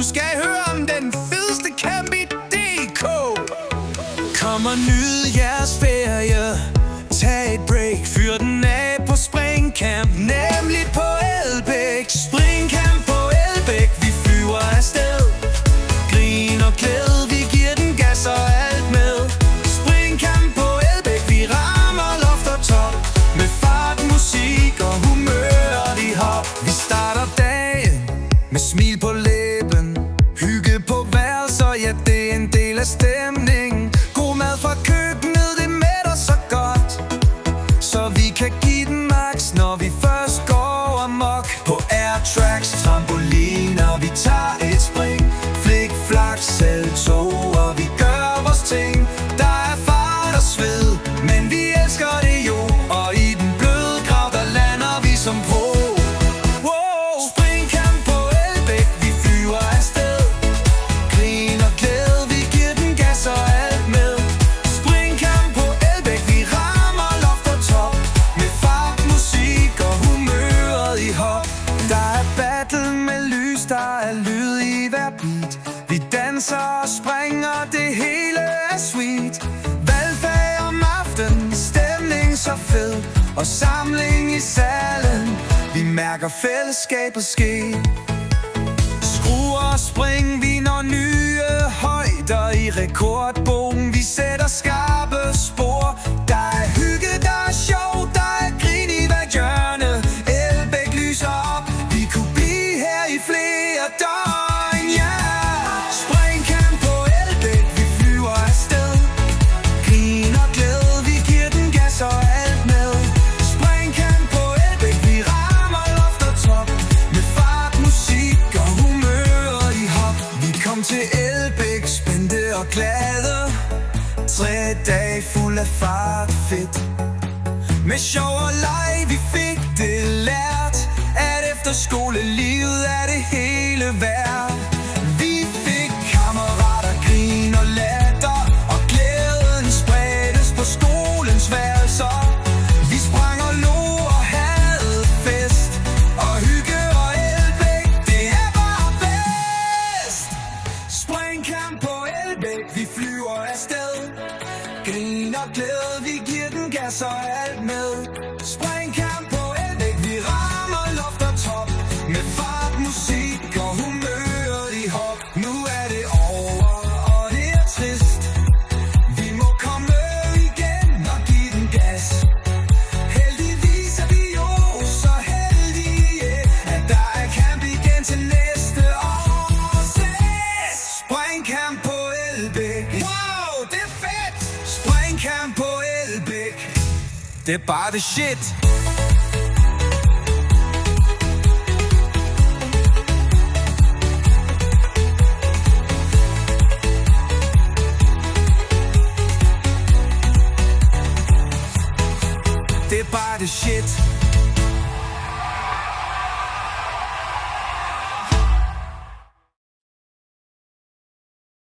Nu skal I høre om den fedeste camp i DK. Kom og nyd jeres ferie. Tag et break, fyr den af på Springcamp, nemlig på Elbæk. Springcamp på Elbæk, vi flyver afsted. Grin og glæde, vi giver den gas og alt med. Springcamp på Elbæk, vi rammer loft og top. Med fart, musik og humør i hop. Vi starter dagen med smil på læben. Hygge på værelser, ja det er en del af stemningen. God mad fra køkkenet, det mætter så godt. Så vi kan give den max, når vi først går amok. På airtracks, trampoliner, vi tager et spring. Flik, flak, selvtog, og vi gør vores ting. Der er fart og sved, men vi elsker det jo. Og i den bløde grav, der lander vi som pro. Springcamp på Elbæk, vi flyver afsted. Grin og glæde, vi giver den gas og alt med. Springcamp på Elbæk, vi rammer loft og top. Med fart, musik og humøret i hop. Der er battle med lys, der er lyd i hver beat. Vi danser og springer, det hele er sweet. Valgfag om aftenen, stemning så fed. Og samling i salen, vi mærker fællesskabet ske. Skru og spring, vi når nye højder i rekordbogen. Vi sætter skarpe spor. Der er hygge, der er sjov, der er grin i hvert hjørne. Elbæk lyser op, vi kunne blive her i flere døgn, ja. Springcamp på Elbæk, vi flyver afsted. Grin og glæde, vi giver den gas og alt med. Springcamp på Elbæk, vi rammer loft og top. Med fart, musik og humøret i hop. Vi kom til Elbæk, spændte og glade. 3 dage fuld af fart, fedt. Med sjov og leg, vi fik det lært, at efter skolelivet er det hele værd. Vi fik kammerater, grin og latter, og glæden spredtes på skolens værelser. Vi sprang og lo og havde fest, og hygge og Elbæk, det er bare bedst. Springcamp på Elbæk, vi flyver afsted. Grin og glæde, vi giver den gas og alt med. Springcamp på Elbæk, vi rammer loft og top. Med fart, musik og humøret i hop. Nu er det over, og det er trist. Vi må komme igen og give den gas. Heldigvis er vi jo så heldige, at der er camp igen til næste år. Springcamp på Elbæk, wow, det er fedt. Springcamp på Elbæk, det er bare det shit. Det er bare det shit.